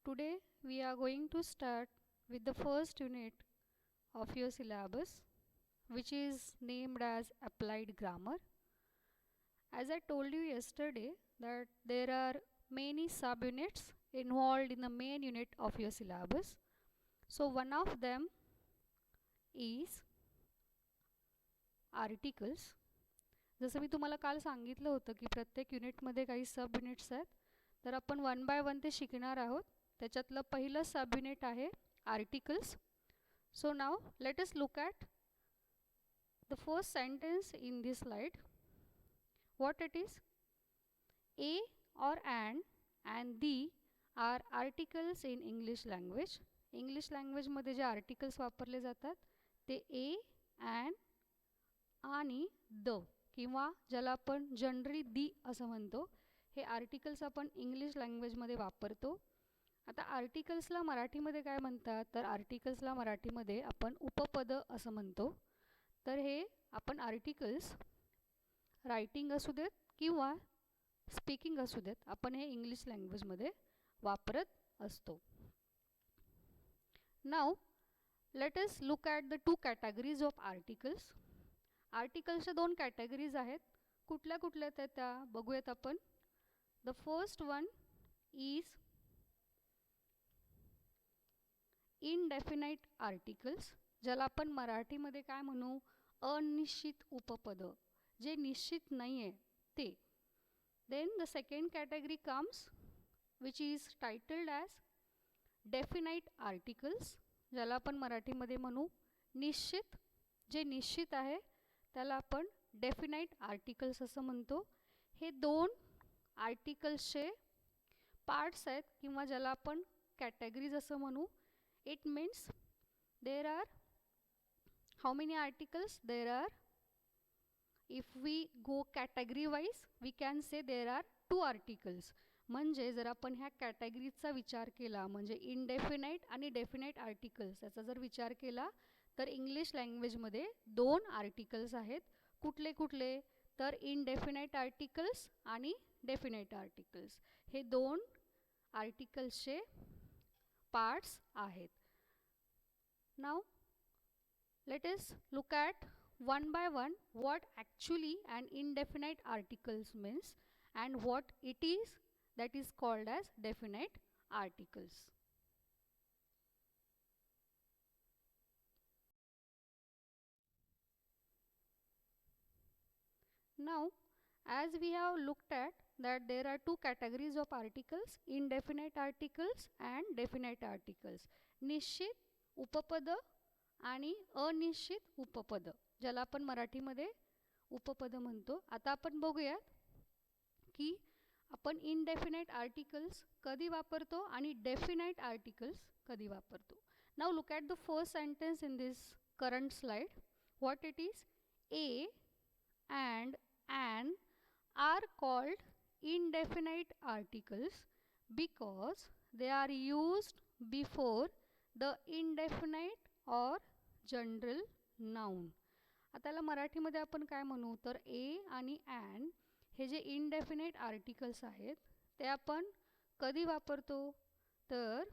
Today we are going to start with the first unit of your syllabus, which is named as Applied Grammar. As I told you yesterday that there are many subunits involved in the main unit of your syllabus. So one of them is articles. जसं मी तुम्हाला काल सांगितलं होतं की प्रत्येक युनिटमध्ये काही सब units आहेत, तर आपण वन बाय वन ते शिकणार आहोत. त्याच्यातलं पहिलं सब युनिट आहे articles. So now let us look at the first sentence in this slide. What it is? A or and the are articles in English language. English लँग्वेजमध्ये जे articles वापरले जातात ते ए, अँड आणि द किंवा ज्याला आपण जनरली दी असं म्हणतो, हे आर्टिकल्स आपण इंग्लिश लँग्वेजमध्ये वापरतो. आता आर्टिकल्सला मराठीमध्ये काय म्हणतात, तर आर्टिकल्सला मराठीमध्ये आपण उपपद असं म्हणतो. तर हे आपण आर्टिकल्स रायटिंग असू देत किंवा स्पीकिंग असू देत, आपण हे इंग्लिश लँग्वेजमध्ये वापरत असतो. Now let us look at the two categories of articles. आर्टिकल्सच्या दोन कॅटेगरीज आहेत. कुठल्या कुठल्या त्या बघूयात आपण. The first one is indefinite articles, ज्याला आपण मराठीमध्ये काय म्हणू, अनिश्चित उपपद, जे निश्चित नाही आहे ते. Then the second category comes which is titled as definite articles, ज्याला आपण मराठीमध्ये म्हणू निश्चित, जे निश्चित आहे त्याला आपण डेफिनाइट आर्टिकल्स असं म्हणतो. हे दोन आर्टिकल्सचे पार्ट्स आहेत किंवा ज्याला आपण कॅटेगरीज असं म्हणू. It means there are how many articles? There are, if we go category wise we can say there are two articles. म्हणजे जर आपण ह्या कॅटेगरीजचा विचार केला, म्हणजे इनडेफिनाइट आणि डेफिनाइट आर्टिकल्स याचा जर विचार केला, तर इंग्लिश लँग्वेजमध्ये दोन आर्टिकल्स आहेत. कुठले कुठले? तर इनडेफिनाइट आर्टिकल्स आणि डेफिनाइट आर्टिकल्स, हे दोन आर्टिकल्सचे पार्ट्स आहेत. नाव let us look at one by one what actually an indefinite articles means and what it is that is called as definite articles. Now as we have looked at that there are two categories of articles, indefinite articles and definite articles. निश्चित उपपद आणि अनिश्चित उपपद, ज्याला आपण मराठीमध्ये उपपद म्हणतो. आता आपण बघूयात की आपण इनडेफिनाइट आर्टिकल्स कधी वापरतो आणि डेफिनाइट आर्टिकल्स कधी वापरतो. Now look at the first sentence in this current slide. What it is? A and an are called indefinite articles because they are used before the indefinite or general noun. आता याला मराठीमध्ये आपण काय म्हणू, तर ए आणि ॲन हे जे इनडेफिनाइट आर्टिकल्स आहेत ते आपण कधी वापरतो, तर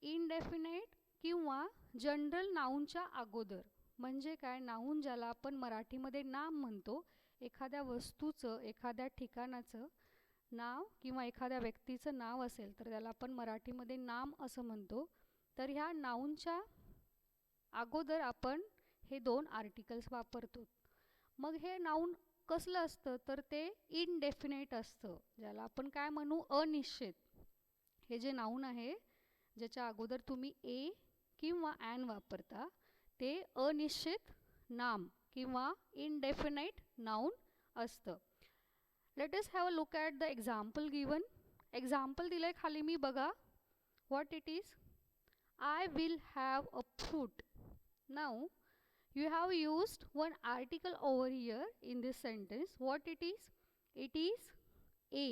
इनडेफिनाइट किंवा जनरल नाऊनच्या अगोदर. म्हणजे काय, नाऊन ज्याला आपण मराठीमध्ये नाम म्हणतो, एखाद्या वस्तूचं, एखाद्या ठिकाणाचं नाव किंवा एखाद्या व्यक्तीचं नाव असेल तर त्याला आपण मराठीमध्ये नाम असं म्हणतो. तर ह्या नाऊनच्या अगोदर आपण हे दोन आर्टिकल्स वापरतो. मग हे नाऊन कसलं असतं, तर ते इनडेफिनाइट असतं, ज्याला आपण काय म्हणू, अनिश्चित. हे जे नाऊन आहे ज्याच्या अगोदर तुम्ही ए किंवा ॲन वापरता ते अनिश्चित नाम किंवा इनडेफिनाइट नाउन असतं. Let us have a look at the example given. Example दिलं आहे खाली मी, बघा. What it is? I will have a fruit. Now you have used one article over here in this sentence. What it is? It is a.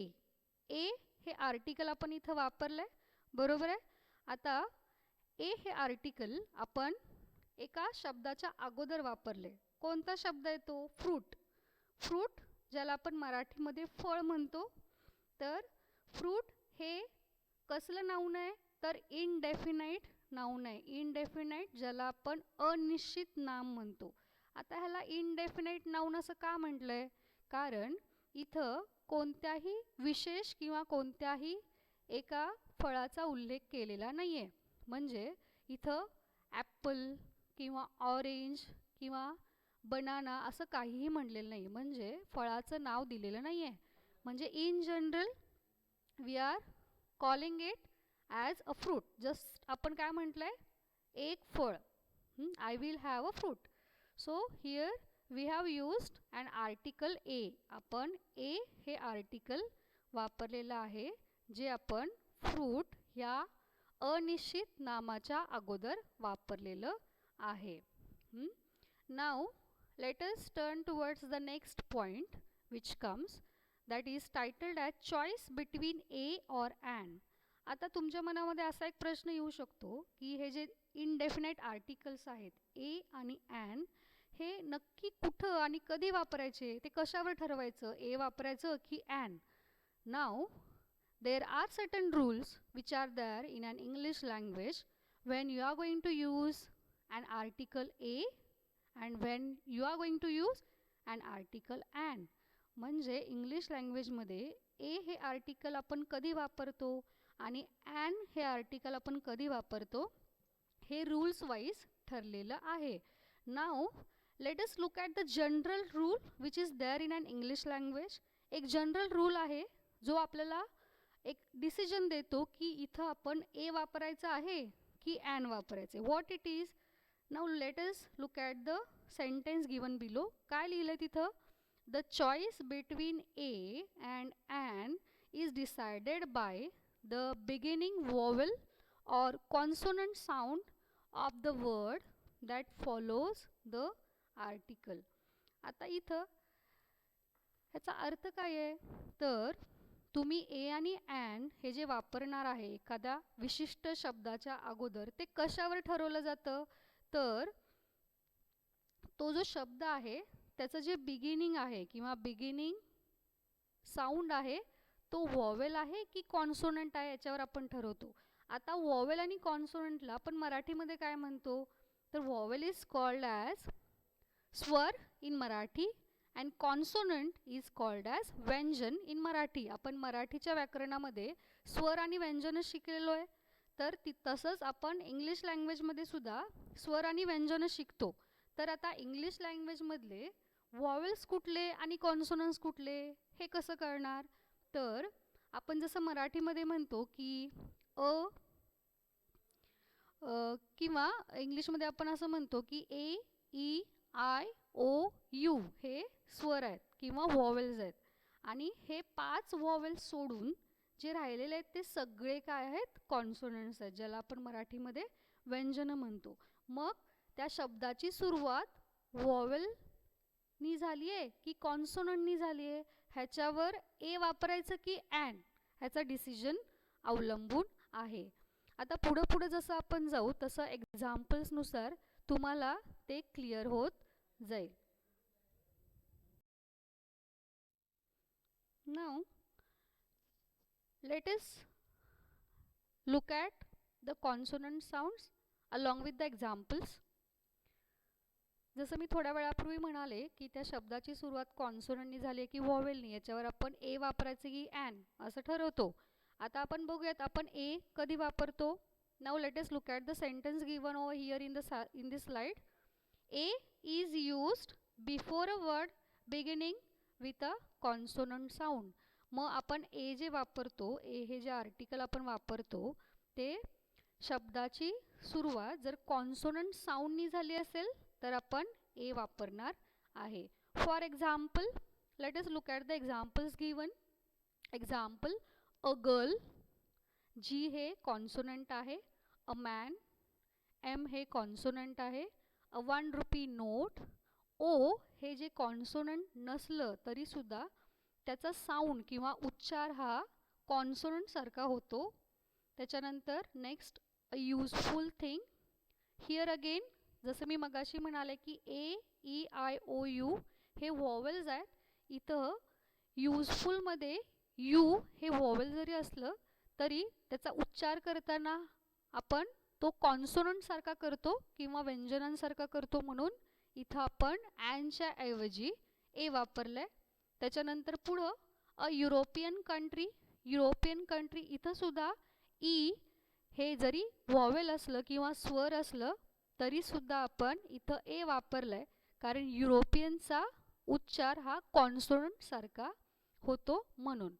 a हे article आपण इथं वापरलंय, बरोबर आहे. आता ए हे आर्टिकल आपण एका शब्दाच्या अगोदर वापरले. कोणता शब्द आहे तो? फ्रूट. फ्रूट ज्याला आपण मराठीमध्ये फळ म्हणतो. तर फ्रूट हे कसलं नाऊन आहे तर इनडेफिनाइट नाऊन आहे. इनडेफिनाइट ज्याला आपण अनिश्चित नाम म्हणतो. आता ह्याला इनडेफिनाइट नाऊन असं का म्हटलंय, कारण इथं कोणत्याही विशेष किंवा कोणत्याही एका फळाचा उल्लेख केलेला नाही आहे. म्हणजे इथं ॲपल किंवा ऑरेंज किंवा बनाना असं काहीही म्हणलेलं नाही, म्हणजे फळाचं नाव दिलेलं नाही आहे. म्हणजे in general we are calling it as a fruit. Just आपण काय म्हटलं आहे, एक फळ. I will have a fruit. So here we have used an article a. आपण ए हे आर्टिकल वापरलेलं आहे, जे आपण फ्रूट ह्या अनिश्चित नामाच्या अगोदर वापरलेलं आहे. नाव let us turn towards the next point which comes, that is titled as choice between a or an. आता तुमच्या मनामध्ये असा एक प्रश्न येऊ शकतो की हे जे इनडेफिनाइट आर्टिकल्स आहेत ए आणि an, हे नक्की कुठं आणि कधी वापरायचे, ते कशावर ठरवायचं, ए वापरायचं की an. Now there are certain rules which are there in an English language when you are going to use an article a and when you are going to use an article an. म्हणजे English लँग्वेजमध्ये ए हे article आपण कधी वापरतो आणि an हे article आपण कधी वापरतो, हे रूल्स वाईज ठरलेलं आहे. Now let us look at the general rule which is there in an English language. एक जनरल रूल आहे जो आपल्याला एक डिसिजन देतो की इथं आपण ए वापरायचं आहे की an वापरायचे. What it is. Now let us look at the sentence given below. काय लिहिलंय तिथं, the choice between a and an is decided by the beginning vowel or consonant sound of the word that follows the article. आता इथं ह्याचा अर्थ काय आहे, तर तुम्ही ए आणि an हे जे वापरणार आहे एखाद्या विशिष्ट शब्दाच्या अगोदर, ते कशावर ठरवलं जातं, तर तो जो शब्द आहे त्याचं जे बिगिनिंग आहे किंवा बिगिनिंग साऊंड आहे तो वॉवेल आहे की कॉन्सोनंट आहे याच्यावर आपण ठरवतो. आता वॉवेल आणि कॉन्सोनंटला आपण मराठीमध्ये काय म्हणतो, तर वॉवेल इज कॉल्ड ॲज स्वर in Marathi and consonant is called as व्यंजन इन मराठी. आपण मराठीच्या व्याकरणामध्ये स्वर आणि व्यंजनच शिकलेलो आहे, तर तसंच आपण इंग्लिश लँग्वेजमध्ये सुद्धा स्वर आणि व्यंजन शिकतो. तर आता इंग्लिश लँग्वेजमधले वॉवेल्स कुठले आणि कॉन्सोनन्स कुठले हे कसं कळणार, तर आपण जसं मराठीमध्ये म्हणतो की किंवा इंग्लिशमध्ये आपण असं म्हणतो की ए ई आय ओ यू हे स्वर आहेत किंवा वॉवेल्स आहेत, आणि हे 5 वॉवेल्स सोडून जे राहिलेले आहेत ते सगळे काय आहेत, कॉन्सोनंट्स आहेत, ज्याला आपण मराठीमध्ये व्यंजनं म्हणतो. मग त्या शब्दाची सुरुवात वॉवेलनी झाली आहे की कॉन्सोनंटनी झाली आहे, ह्याच्यावर ए वापरायचं की an ह्याचा डिसिजन अवलंबून आहे. आता पुढं जसं आपण जाऊ तसं एक्झाम्पल्सनुसार तुम्हाला ते क्लिअर होत जाईल. Now let us look at the consonant sounds along with the examples. जसं मी थोड्या वेळापूर्वी म्हणाले की त्या शब्दाची सुरुवात कॉन्सोनंटनी झाली की वॉवेलनी, याच्यावर आपण ए वापरायचं की an असं ठरवतो. आता आपण बघूयात आपण ए कधी वापरतो. Now let us look at the sentence given over here in this slide. A is used before a word beginning with a consonant sound. मग आपण ए जे वापरतो, ए हे जे आर्टिकल आपण वापरतो, ते शब्दाची सुरुवात जर कॉन्सोनंट साऊंडनी झाली असेल तर आपण ए वापरणार आहे. For example let us look at the examples given. Example, a girl, G हे कॉन्सोनंट आहे, अ मॅन, एम हे कॉन्सोनंट आहे, अ 1 रुपी नोट, ओ हे जे कॉन्सोनंट नसलं तरीसुद्धा त्याचा साऊंड किंवा उच्चार हा कॉन्सोनंट सारखा होतो. त्याच्यानंतर next, a useful thing. Here again जसं मी मगाशी म्हणाले की ए ई आय ओ यू हे वॉवेल्स आहेत, इथं यूजफुलमध्ये यू हे वॉवेल जरी असलं तरी त्याचा उच्चार करताना आपण तो कॉन्सोनंट सारखा करतो किंवा व्यंजनांसारखा करतो, म्हणून इथं आपण ॲनच्या ऐवजी ए वापरलंय. त्याच्यानंतर पुढं अ युरोपियन कंट्री इथं सुद्धा ई हे जरी वॉवेल असलं किंवा स्वर असलं तरी सुद्धा आपण इथं ए वापरलंय, कारण युरोपियनचा उच्चार हा कॉन्सोनंट सारखा होतो म्हणून.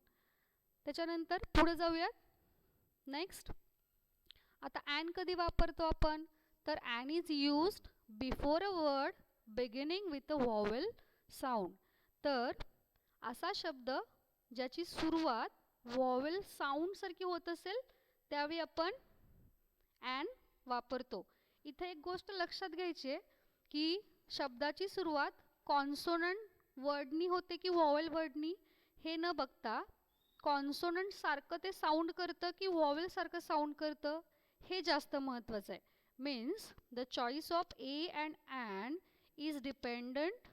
त्याच्यानंतर पुढे जाऊयात. नेक्स्ट, आता ॲन कधी वापरतो आपण, तर an is used before a word beginning with a vowel sound. तर असा शब्द ज्याची सुरुवात वॉवेल साऊंड सारखी होत असेल त्यावेळी आपण ॲन वापरतो. इथे एक गोष्ट लक्षात घ्यायची आहे की शब्दाची सुरुवात कॉन्सोनंट वर्डनी होते की वॉवेल वर्डनी हे न बघता कॉन्सोनंट सारखं ते साऊंड करतं की वॉवेल सारखं साऊंड करतं हे जास्त महत्त्वाचं आहे. Means the choice of a and an is dependent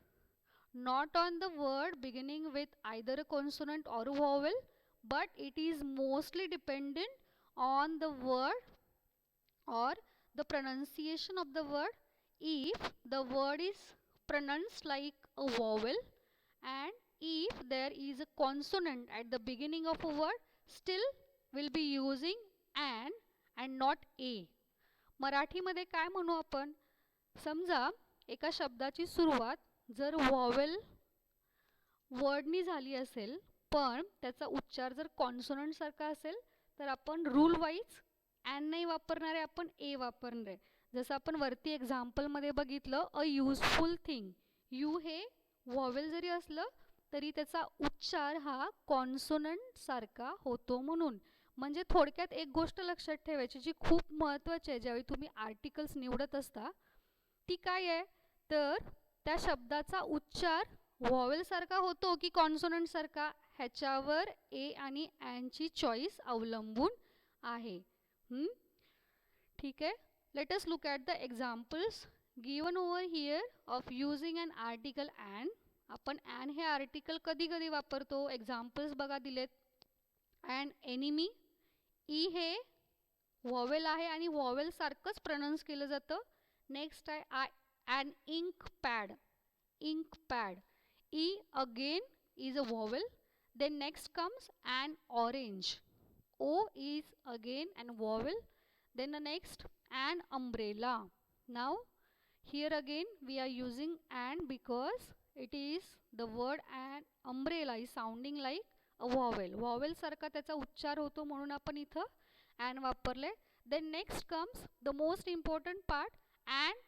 not on the word beginning with either a consonant or a vowel, but it is mostly dependent on the word or the pronunciation of the word. If the word is pronounced like a vowel and if there is a consonant at the beginning of a word, still will be using an and not a. मराठीमध्ये काय म्हणू आपण, समजा एका शब्दाची सुरुवात जर vowel वर्डनी झाली असेल पण त्याचा उच्चार जर कॉन्सोनंट सारखा असेल तर आपण रूल वाईज ॲन नाही वापरणार आहे, आपण ए वापरणार आहे. जसं आपण वरती एक्झाम्पलमध्ये बघितलं, अ यूजफुल थिंग, यू हे वॉवेल जरी असलं तरी त्याचा उच्चार हा कॉन्सोनंट सारखा होतो म्हणून. म्हणजे थोडक्यात एक गोष्ट लक्षात ठेवायची जी खूप महत्त्वाची आहे ज्यावेळी तुम्ही आर्टिकल्स निवडत असता, ती काय आहे, तर त्या शब्दाचा उच्चार वॉवेल सारखा होतो की कॉन्सोनंट सारखा ह्याच्यावर ए आणि ॲनची चॉईस अवलंबून आहे. ठीक आहे. Let us look at the examples given over here of using an article an. आपण ॲन हे आर्टिकल कधी कधी वापरतो, एक्झाम्पल्स बघा दिलेत. ॲन एनिमी, ई हे वॉवेल आहे आणि वॉवेल सारखंच प्रोनाउन्स केलं जातं. नेक्स्ट आहे an ink pad, e again is a vowel. Then next comes an orange, o is again an vowel. Then the next an umbrella. Now here again we are using an because it is the word an umbrella is sounding like a vowel. Vowel सारखा त्याचा उच्चार होतो म्हणून आपण इथं an वापरले. Then next comes the most important part, an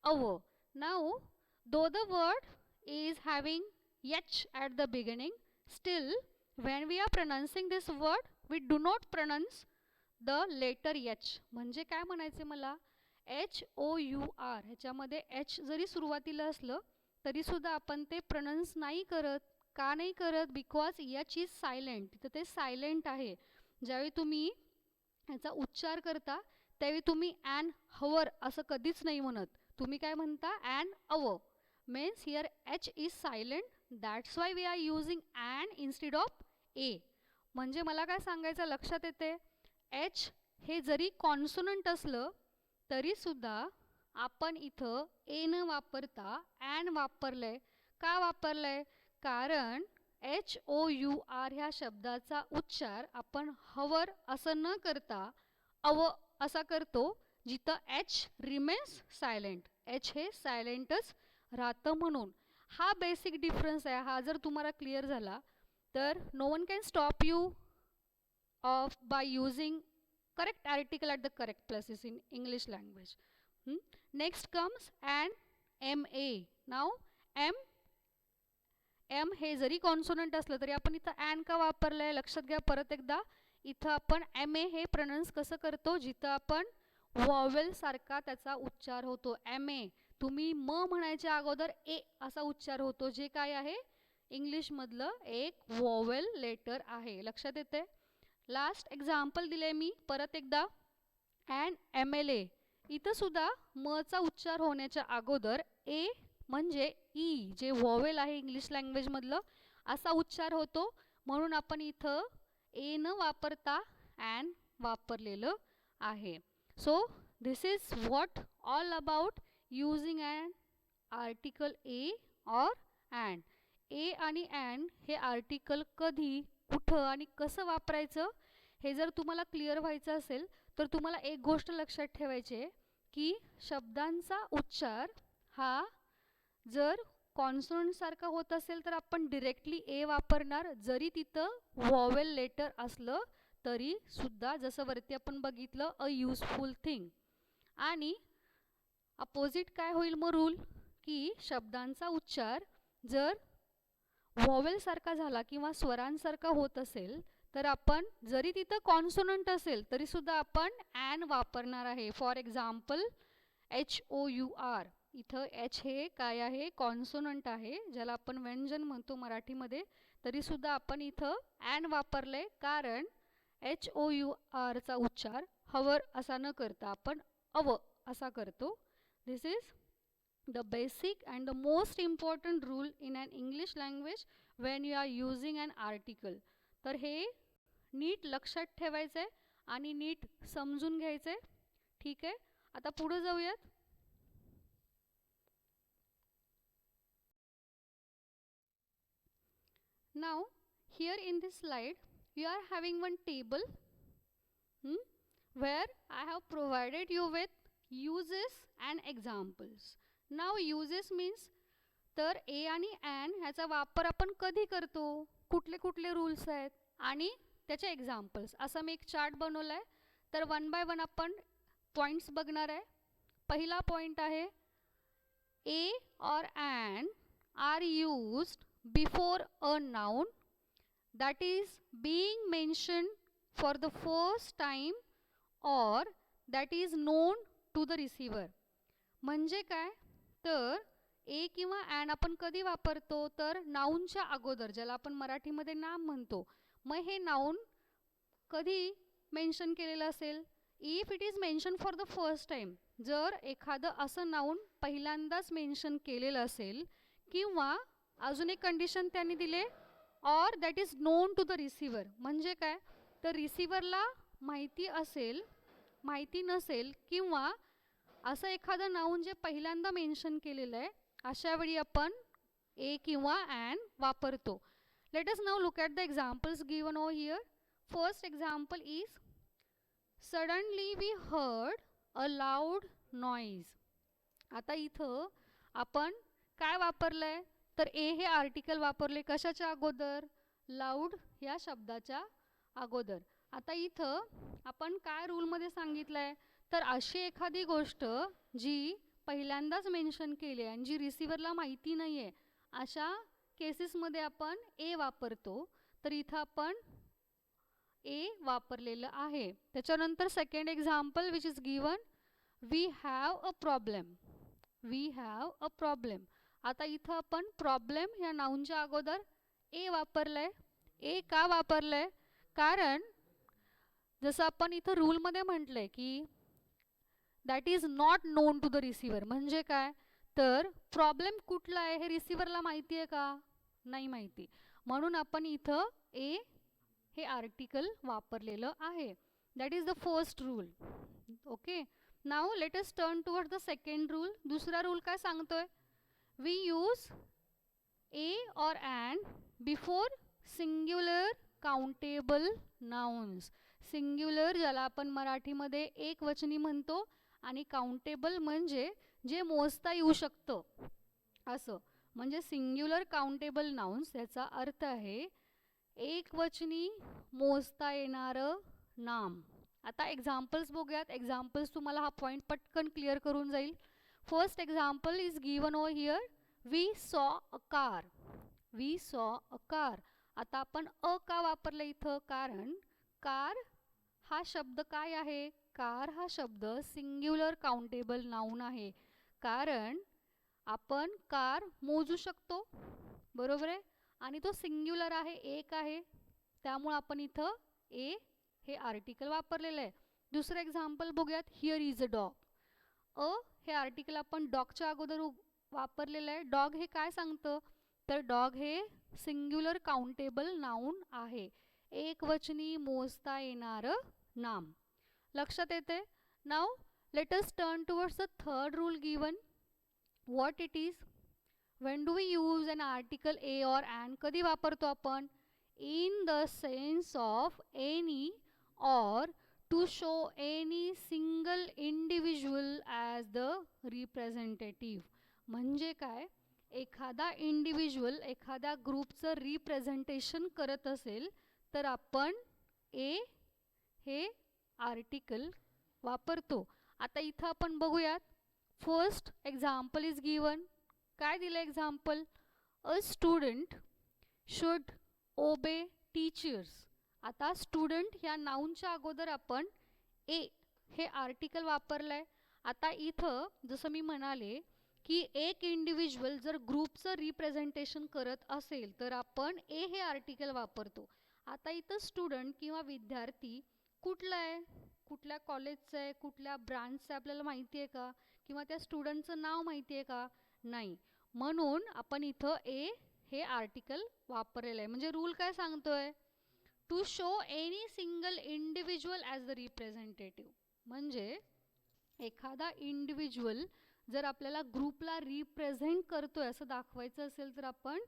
hour. Now though the word is having h at the beginning, still when we are pronouncing this word we do not pronounce the letter h. म्हणजे काय म्हणायचे मला, h o u r ह्याच्यामध्ये h जरी सुरुवातीला असलं तरी सुद्धा आपण ते प्रोनाउन्स नाही करत. का नाही करत, बिकॉज h इज सायलेंट. तिथं ते सायलेंट आहे. ज्यावेळी तुम्ही ह्याचा उच्चार करता त्यावेळी तुम्ही ॲन हवर असं कधीच नाही म्हणत. तुम्ही काय म्हणता, an hour. Means here H is silent, that's why we are using an instead of a. म्हणजे मला काय सांगायचं लक्षात येते, एच हे जरी कॉन्सोनंट असलं तरीसुद्धा आपण इथं ए न वापरता ॲन वापरलंय. का वापरलंय, कारण एच ओ यू आर ह्या शब्दाचा उच्चार आपण हवर असं न करता अव असा करतो, जिथं एच रिमेन्स सायलेंट. एच हे सायलेंटच राहतं म्हणून. हा बेसिक डिफरन्स आहे. हा जर तुम्हाला क्लिअर झाला तर no one can stop you of by using correct article at the correct places in English language. Next comes an M A. नाव एम हे जरी कॉन्सोनंट असलं तरी आपण इथं ॲन का वापरलं आहे लक्षात घ्या परत एकदा. इथं आपण एम ए हे प्रोनाउन्स कसं करतो, जिथं आपण वॉवेल सारखा त्याचा उच्चार होतो. एम ए तुम्ही म म्हणायच्या अगोदर ए असा उच्चार होतो, जे काय आहे इंग्लिशमधलं एक वॉवेल लेटर आहे. लक्षात येते. लास्ट एक्झाम्पल दिले मी परत एकदा, ॲन एम एल ए. इथं सुद्धा मचा उच्चार होण्याच्या अगोदर ए म्हणजे ई जे वॉवेल आहे इंग्लिश लँग्वेजमधलं असा उच्चार होतो, म्हणून आपण इथं ए न वापरता ॲन वापरलेलं आहे. So this is what all about using an article a or and. ए आणि अँड हे आर्टिकल कधी, कुठं आणि कसं वापरायचं हे जर तुम्हाला क्लिअर व्हायचं असेल तर तुम्हाला एक गोष्ट लक्षात ठेवायची आहे की शब्दांचा उच्चार हा जर कॉन्सोनंट सारखा होत असेल तर आपण डिरेक्टली ए वापरणार, जरी तिथं व्हॉवेल लेटर असलं तरी सुद्धा, जसं वरती आपण बघितलं अ यूजफुल थिंग. आणि अपोजिट काय होईल मग रूल, की शब्दांचा उच्चार जर व्हॉवेल सारखा झाला किंवा स्वरांसारखा होत असेल तर आपण जरी तिथं कॉन्सोनंट असेल तरी सुद्धा आपण ॲन वापरणार आहे. फॉर एक्झाम्पल HOUR, इथं एच हे काय आहे, कॉन्सोनंट आहे, ज्याला आपण व्यंजन म्हणतो मराठीमध्ये, तरी सुद्धा आपण इथं ॲन वापरले, कारण HOUR चा उच्चार हवर असा न करता आपण अव असा करतो. दिस is the basic and the most important rule in an English language when you are using an article. तर हे नीट लक्षात ठेवायचं आहे आणि नीट समजून घ्यायचं आहे. ठीक आहे, आता पुढे जाऊयात. Now here in this slide you are having one table where I have provided you with uses and examples. Now uses means तर ए आणि ॲन ह्याचा वापर आपण कधी करतो, कुठले कुठले रूल्स आहेत आणि त्याचे एक्झाम्पल्स, असा मी एक चार्ट बनवला आहे. तर वन बाय वन आपण पॉईंट्स बघणार आहे. पहिला पॉईंट आहे ए और an are used before a noun that is being mentioned for the first time or that is known to the receiver. म्हणजे काय, तर ए किंवा ॲन आपण कधी वापरतो, तर नाऊनच्या अगोदर, ज्याला आपण मराठीमध्ये नाम म्हणतो. मग हे नाऊन कधी मेन्शन केलेलं असेल, if it is mention for the first time, जर एखादं असं नाऊन पहिल्यांदाच मेन्शन केलेलं असेल, किंवा अजून एक कंडिशन त्यांनी दिले, और that is known to the receiver. म्हणजे काय, तर रिसिव्हरला माहिती असेल, माहिती नसेल, किंवा असं एखादं नाऊन जे पहिल्यांदा मेन्शन केलेलं आहे, अशा वेळी आपण ए किंवा ॲन वापरतो. Let us now look at the examples given over here. First example is suddenly we heard a loud noise. आता इथं आपण काय वापरलं आहे, तर ए हे आर्टिकल वापरले कशाच्या अगोदर, लाऊड या शब्दाच्या अगोदर. आता इथं आपण काय रूलमध्ये सांगितलं आहे, तर अशी एखादी गोष्ट जी पहिल्यांदाच मेन्शन केली आहे आणि जी रिसिव्हरला माहिती नाही आहे, अशा केसेसमध्ये आपण ए वापरतो. तर इथं आपण ए वापरलेलं आहे. त्याच्यानंतर second example which is given, we have a problem. We have a problem. आता इथं आपण प्रॉब्लेम या नाऊनच्या अगोदर ए वापरलंय. ए का वापरलंय, कारण जसं आपण इथं रूलमध्ये म्हटलंय की that is not known to the receiver. म्हणजे काय, तर प्रॉब्लेम कुठला आहे हे रिसिव्हरला माहिती आहे का, नाही माहिती, म्हणून आपण इथं ए हे आर्टिकल वापरलेलं आहे. That is the first rule. Okay, now let us turn towards the second rule. दुसरा रूल काय सांगतोय, वी यूज ए और an before singular countable nouns. Singular ज्याला आपण मराठीमध्ये एक वचनी म्हणतो, आणि काउंटेबल म्हणजे जे मोजता येऊ शकतं असं, म्हणजे सिंग्युलर काउंटेबल नाउन्स याचा अर्थ आहे एक वचनी मोजता येणारं नाम. आता एक्झाम्पल्स बघूयात. एक्झाम्पल्स तुम्हाला हा पॉईंट पटकन क्लिअर करून जाईल. First example is given over here, we saw a car. We saw a car. आता आपण अ का वापरलं इथं, कारण कार हा शब्द काय आहे, कार हा शब्द सिंग्युलर काउंटेबल नाउन आहे, कारण आपण कार मोजू शकतो, बरोबर आहे, आणि तो सिंग्युलर आहे, एक आहे, त्यामुळे आपण इथं ए हे आर्टिकल वापरलेलं आहे. दुसरं एक्झाम्पल बघूयात. Here is a dog. A हे आर्टिकल आपण डॉगच्या अगोदर वापरलेलं आहे. डॉग हे काय सांगतं, तर डॉग हे सिंग्युलर काउंटेबल नाउन आहे, एक वचनी मोजता येणारं नाम. लक्षात येते. नाव let us turn towards the third rule given. What it is. when do we use an article a or an. कधी वापरतो आपण. in the sense of any or to show any single individual as the representative. म्हणजे काय, एखादा individual एखाद्या ग्रुपचं representation करत असेल तर आपण ए हे आर्टिकल वापरतो. आता इथं आपण बघूयात. First example is given. काय दिलं एक्झाम्पल. अ स्टुडंट शुड ओबे टीचर्स. आता स्टुडंट ह्या नाऊनच्या अगोदर आपण ए हे आर्टिकल वापरलंय. आता इथं जसं मी म्हणाले की एक इंडिव्हिज्युअल जर ग्रुपचं रिप्रेझेंटेशन करत असेल तर आपण ए हे आर्टिकल वापरतो. आता इथं स्टुडंट किंवा विद्यार्थी कुठला आहे, कुठल्या कॉलेजचं आहे, कुठल्या ब्रांचचं आपल्याला माहिती आहे का, किंवा त्या स्टुडंटचं नाव माहिती आहे का, नाही. म्हणून आपण इथं ए हे आर्टिकल वापरलेलं आहे. म्हणजे रूल काय सांगतोय. To show any single individual as the representative. म्हणजे एखादा इंडिव्हिज्युअल जर आपल्याला ग्रुपला रिप्रेझेंट करतोय असं दाखवायचं असेल तर आपण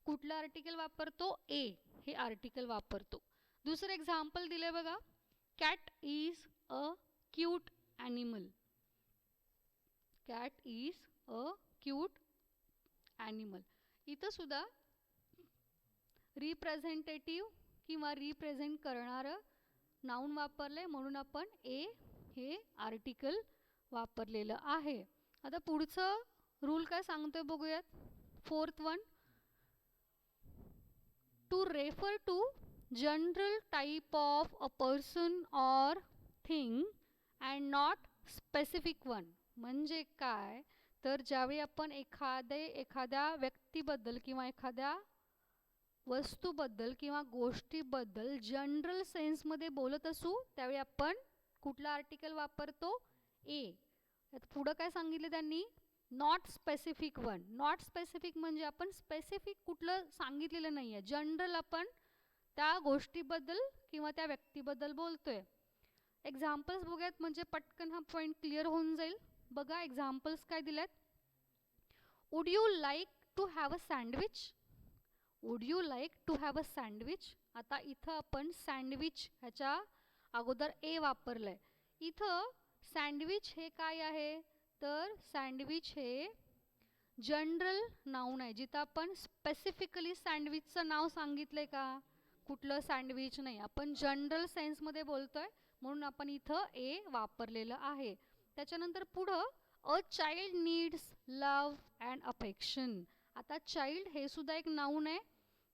कुठलं आर्टिकल वापरतो. ए हे आर्टिकल वापरतो. दुसरं एक्झाम्पल दिले बघा. Cat is a cute animal. Cat is a cute animal. इथं सुद्धा रिप्रेझेंटेटिव्ह किंवा रिप्रेझेंट करणारं नाऊन वापरले म्हणून आपण ए हे आर्टिकल वापरलेलं आहे. आता पुढचं रूल काय सांगतोय बघूयात. Fourth one. To refer to general type of a person or thing and not specific one. म्हणजे काय तर ज्यावेळी आपण एखाद्या व्यक्तीबद्दल किंवा एखाद्या वस्तूबद्दल किंवा गोष्टीबद्दल जनरल सेन्समध्ये बोलत असू त्यावेळी आपण कुठला आर्टिकल वापरतो. ए. पुढं काय सांगितलं त्यांनी. Not specific one. Not specific म्हणजे आपण स्पेसिफिक कुठलं सांगितलेलं नाही आहे. जनरल आपण त्या गोष्टीबद्दल किंवा त्या व्यक्तीबद्दल बोलतोय. एक्झाम्पल्स बघूयात म्हणजे पटकन हा पॉईंट क्लिअर होऊन जाईल. बघा एक्झाम्पल्स काय दिलेत. Would you like to have a sandwich. Would you like to have a sandwich. आता इथं आपण सँडविच ह्याच्या अगोदर ए वापरलंय. इथं सँडविच हे काय आहे तर सँडविच हे जनरल नाऊन आहे. जिथं आपण स्पेसिफिकली सँडविचचं नाव सांगितलंय का, कुठलं सँडविच नाही. आपण जनरल सेन्समध्ये बोलतोय म्हणून आपण इथं ए वापरलेलं आहे. त्याच्यानंतर पुढं a child needs love and affection. आता चाइल्ड हे सुद्धा एक नाऊन आहे.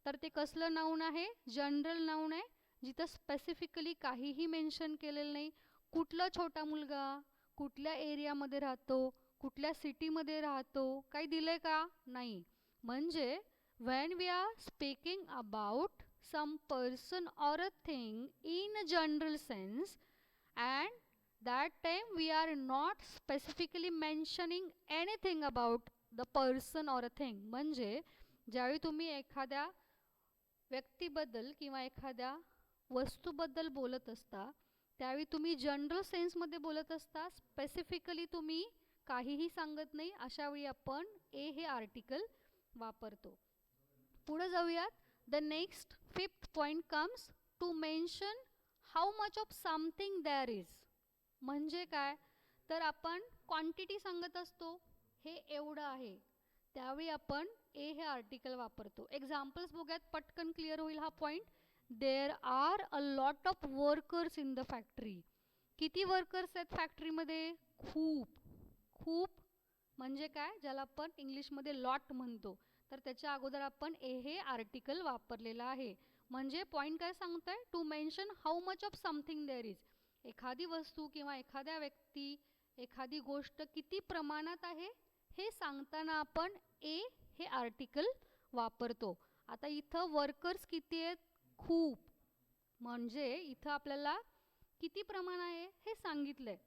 तर ते कसलं नाऊन आहे. जनरल नाऊन आहे जिथं स्पेसिफिकली काहीही मेन्शन केलेलं नाही. कुठला छोटा मुलगा कुठल्या एरियामध्ये राहतो, कुठल्या सिटीमध्ये राहतो, काही दिलंय का नाही. म्हणजे when we are speaking about some person or a thing in a general sense and that time we are not specifically mentioning anything about the person or a thing. म्हणजे ज्यावेळी तुम्ही एखाद्या व्यक्तीबद्दल किंवा एखाद्या वस्तूबद्दल बोलत असता त्यावेळी तुम्ही जनरल सेन्समध्ये बोलत असता. स्पेसिफिकली तुम्ही काहीही सांगत नाही. अशा वेळी आपण ए हे आर्टिकल वापरतो. पुढे जाऊयात. The next fifth point comes to mention how much of something there is. म्हणजे काय तर आपण क्वांटिटी सांगत असतो. हे एवढं आहे त्यावेळी आपण ए हे आर्टिकल वापरतो. एक्झाम्पल्स बघूयात पटकन क्लिअर होईल हा point. There are a lot of workers in the factory. किती वर्कर्स आहेत फॅक्टरीमध्ये. खूप. खूप म्हणजे काय ज्याला आपण इंग्लिशमध्ये लॉट म्हणतो. तर त्याच्या अगोदर आपण ए हे आर्टिकल वापरलेलं आहे. म्हणजे पॉइंट काय सांगतोय. To mention how much of something there is. एखादी वस्तू किंवा एखाद्या व्यक्ती एखादी गोष्ट किती प्रमाणात आहे हे सांगताना आपण ए हे आर्टिकल वापरतो. आता इथं वर्कर्स किती आहेत. खूप. म्हणजे इथं आपल्याला किती प्रमाण आहे हे सांगितलंय.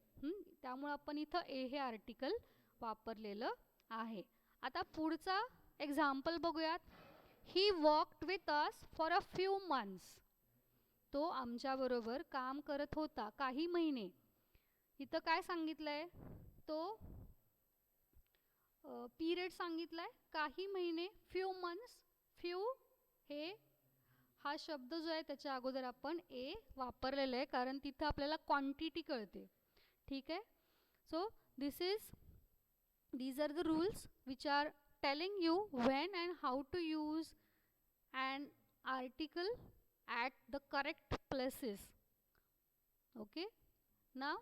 त्यामुळे आपण इथं ए हे आर्टिकल वापरलेलं आहे. आता पुढचा एक्झाम्पल बघूयात. He worked with us for a few months. तो आमच्याबरोबर काम करत होता काही महिने. इथं काय सांगितलंय, तो पिरियड सांगितलाय काही महिने, फ्यू मंथ्स. फ्यू हे हा शब्द जो आहे त्याच्या अगोदर आपण ए वापरलेला आहे, कारण तिथं आपल्याला क्वांटिटी कळते. ठीक आहे. So these are the rules which are telling you when and how to use an article at the correct places. Okay. Now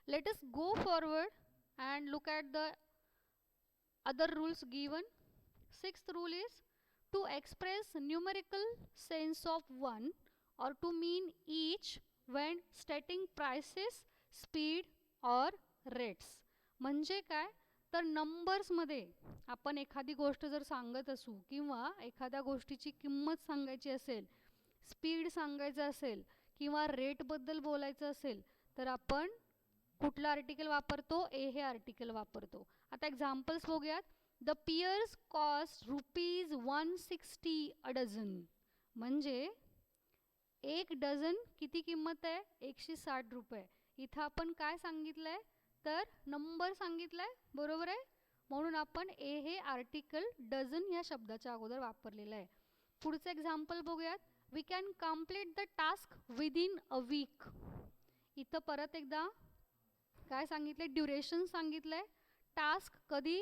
let us go forward and look at the other rules given. Sixth rule is to express numerical sense of one or to mean each when stating prices, speed or rates. म्हणजे काय, तर नंबर्समध्ये आपण एखादी गोष्ट जर सांगत असू किंवा एखाद्या गोष्टीची किंमत सांगायची असेल, स्पीड सांगायचं असेल किंवा रेटबद्दल बोलायचं असेल, तर आपण कुठलं आर्टिकल वापरतो, ए हे आर्टिकल वापरतो. आता एक्झाम्पल्स बघूयात. The pears cost ₹160 a dozen. म्हणजे एक डझन किती किंमत आहे, 160 रुपये. इथं आपण काय सांगितलंय, तर नंबर सांगितलाय, बरोबर आहे. म्हणून आपण ए हे आर्टिकल डझन या शब्दाच्या अगोदर वापरलेलं आहे. पुढचं एक्झाम्पल बघूयात. We can complete the task within a week. इथं परत एकदा काय सांगितले, ड्युरेशन सांगितलंय. टास्क कधी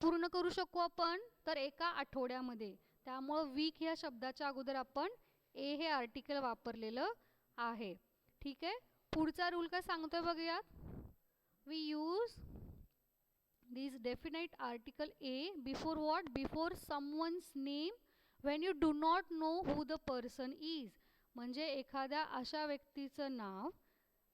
पूर्ण करू शकू आपण, तर एका आठवड्यामध्ये. त्यामुळं वीक या शब्दाच्या अगोदर आपण ए हे आर्टिकल वापरलेलं आहे. ठीक आहे. पुढचा रूल काय सांगतोय बघूयात. We use this definite article a before what, before someone's name when you do not know who the person is. म्हणजे एखाद्या अशा व्यक्तीचं नाव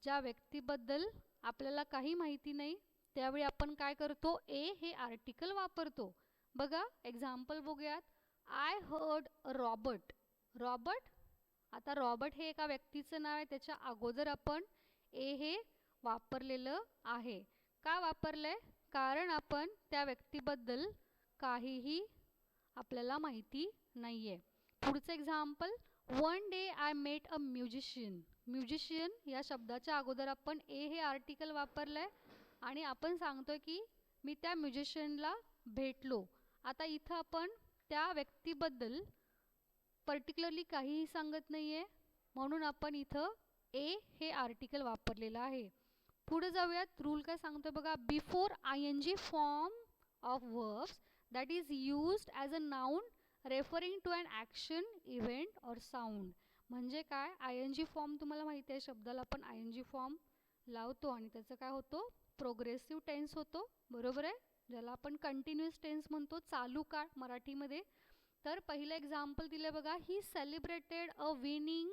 ज्या व्यक्तीबद्दल आपल्याला काही माहिती नाही, त्यावेळी आपण काय करतो, ए हे आर्टिकल वापरतो. बघा एक्झाम्पल बघूयात. I heard Robert. रॉबर्ट, आता रॉबर्ट हे एका व्यक्तीचं नाव आहे, त्याच्या अगोदर आपण ए हे वापरलेलं आहे. का वापरलंय, कारण आपण त्या व्यक्तीबद्दल काहीही आपल्याला माहिती नाही आहे. पुढचं example. One day I met a musician. Musician या शब्दाच्या अगोदर आपण ए हे आर्टिकल वापरलंय आणि आपण सांगतोय की मी त्या म्युझिशियनला भेटलो. आता इथं आपण त्या व्यक्तीबद्दल पर्टिक्युलरली काहीही सांगत नाही आहे, म्हणून आपण इथं ए हे आर्टिकल वापरलेलं आहे. पुढे जाऊयात. रूल काय सांगतोय बघा. Before ING form of verbs that is used as a noun referring to an action, event or sound. म्हणजे काय, ING फॉर्म तुम्हाला माहिती आहे, शब्दाला आपण ING फॉर्म लावतो आणि त्याचं काय होतो, प्रोग्रेसिव्ह टेन्स होतो, बरोबर आहे. ज्याला आपण कंटिन्युअस टेन्स म्हणतो, चालू काळ मराठीमध्ये. तर पहिलं एक्झाम्पल दिलं बघा. ही सेलिब्रेटेड अ विनिंग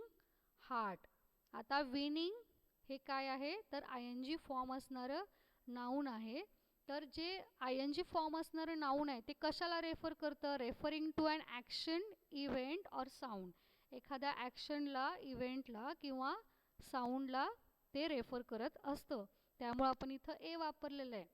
हार्ट. आता विनिंग हे काय आहे, तर ING फॉर्म असणारं नाऊन आहे. तर जे ING फॉर्म असणारं नाऊन आहे ते कशाला रेफर करतं, referring to an action, event or sound. एखाद्या ॲक्शनला, इव्हेंटला किंवा साऊंडला ते रेफर करत असतं. त्यामुळे आपण इथं ए वापरलेलं आहे.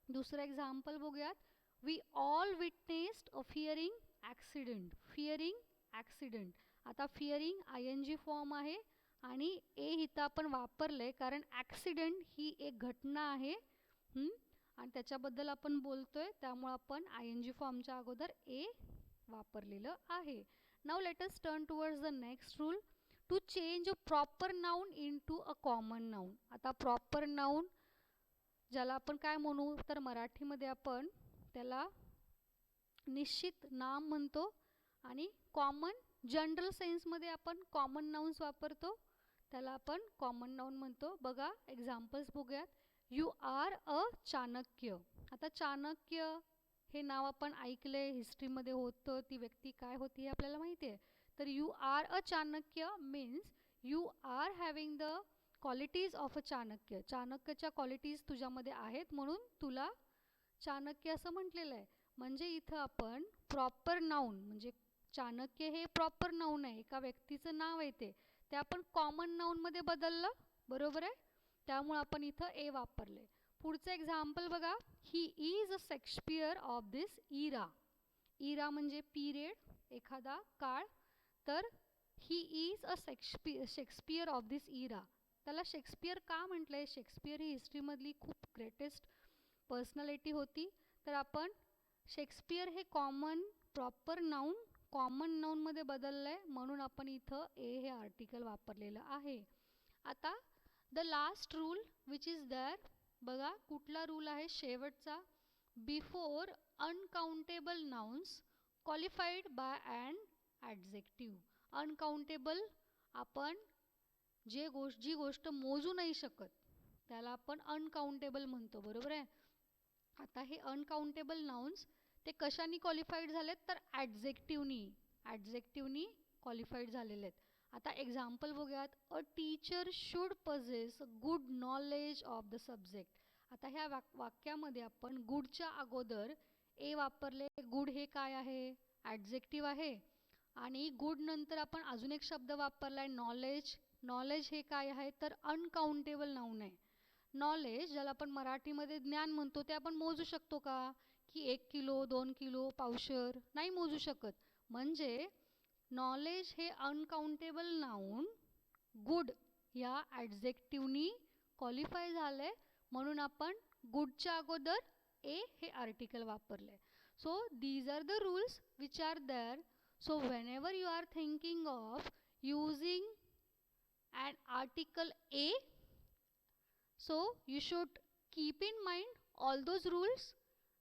दुसरं एक्झाम्पल बघूयात. We all witnessed a fearing accident. Fearing accident. आता फिअरिंग ING फॉर्म आहे आणि ए इथं आपण वापरलंय कारण ॲक्सिडेंट ही एक घटना आहे आणि त्याच्याबद्दल आपण बोलतोय, त्यामुळे आपण ING फॉर्मच्या अगोदर ए वापरलेलं आहे. Now let us turn towards the next rule. To change a proper noun into a common noun. आता प्रॉपर नाउन ज्याला आपण काय म्हणू, तर मराठीमध्ये आपण त्याला निश्चित नाम म्हणतो आणि कॉमन जनरल सेन्समध्ये आपण कॉमन नाउन्स वापरतो, त्याला आपण कॉमन नाउन म्हणतो. बघा एक्झाम्पल्स बघूयात. You are a Chanakya. आता चाणक्य हे नाव आपण ऐकले, हिस्ट्रीमध्ये होतं, ती व्यक्ती काय होती हे आपल्याला माहिती आहे. तर you are a Chanakya means you are having the qualities of a Chanakya. चाणक्यच्या क्वालिटीज तुझ्यामध्ये आहेत म्हणून तुला चाणक्य असं म्हटलेलं आहे. म्हणजे इथं आपण प्रॉपर नाउन, म्हणजे चाणक्य हे प्रॉपर नाउन आहे, एका व्यक्तीचं नाव आहे, ते आपण कॉमन नाउनमध्ये बदललं, बरोबर आहे. त्यामुळे आपण इथं ए वापरले. पुढचं एक्झाम्पल बघा. He is a Shakespeare of this era. Era म्हणजे पिरियड, एखादा काळ. तर he is a Shakespeare of this era. त्याला शेक्सपियर का म्हटलं आहे? शेक्सपियर ही हिस्ट्रीमधली खूप ग्रेटेस्ट पर्सनॅलिटी होती. तर आपण शेक्सपियर हे प्रॉपर कॉमन नाऊनमध्ये बदललं आहे, म्हणून आपण इथं ए हे आर्टिकल वापरलेलं आहे. आता the last rule which is there, बघा कुठला रूल आहे शेवटचा? Before uncountable nouns qualified by and adjective. Uncountable, आपण जी गोष्ट मोजू नाही शकत त्याला आपण अनकाउंटेबल म्हणतो, बरोबर आहे. आता हे अनकाउंटेबल नाउन्स ते कशाने क्वालिफाईड झालेत? तर ॲडजेक्टिव्हनी क्वालिफाईड झालेले आहेत. आता एक्झाम्पल बघूयात. A teacher should possess good knowledge of the subject. आता ह्या वाक्यामध्ये आपण गुडच्या अगोदर ए वापरले. गुड हे काय आहे? ॲडजेक्टिव्ह आहे. आणि गुड नंतर आपण अजून एक शब्द वापरला आहे नॉलेज. नॉलेज हे काय आहे? तर अनकाउंटेबल नाऊन आहे. नॉलेज ज्याला आपण मराठीमध्ये ज्ञान म्हणतो ते आपण मोजू शकतो का? की 1 किलो 2 किलो पावशर नाही मोजू शकत. म्हणजे नॉलेज हे अनकाउंटेबल नाऊन गुड या ॲडजेक्टिव्हनी क्वालिफाय झाले, म्हणून आपण गुडच्या अगोदर ए हे आर्टिकल वापरले. So these are the rules which are there. So whenever you are thinking of using an article A, so you should keep in mind all those rules,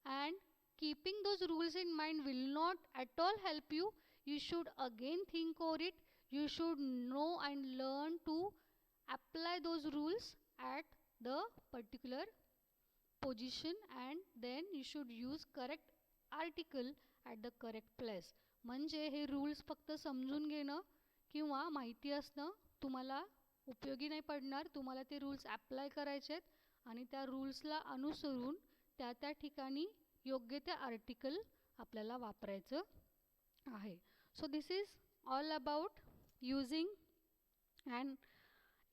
and keeping those rules in mind will not at all help you. You should again think over it. You should know and learn to apply those rules at the particular position, and then you should use correct article at the correct place. म्हणजे हे rules फक्त समजून घेणं किंवा माहिती असणं तुम्हाला उपयोगी नाही पडणार. तुम्हाला ते रूल्स ॲप्लाय करायचे आहेत आणि त्या रूल्सला अनुसरून त्या ठिकाणी योग्य ते आर्टिकल आपल्याला वापरायचं आहे. So this is all about using and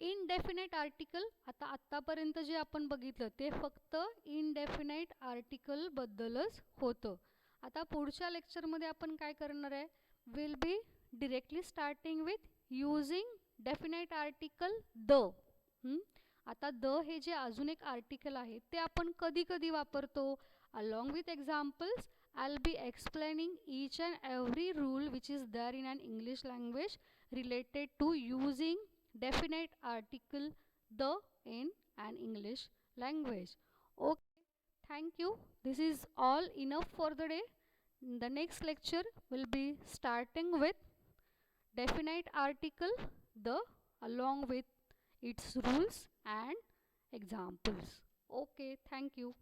इनडेफिनाईट article. आत्तापर्यंत जे आपण बघितलं ते फक्त इनडेफिनाईट आर्टिकलबद्दलच होतं. आता पुढच्या लेक्चरमध्ये आपण काय करणार आहे? Will be directly starting with using definite article the. आता द हे जे अजून एक आर्टिकल आहे ते आपण कधी कधी वापरतो? Along with examples I'll be explaining each and every rule which is there in an English language related to using definite article the in an English language. Okay, thank you. This is all enough for the day. The next lecture will be starting with definite article the along with its rules and examples. Okay, thank you.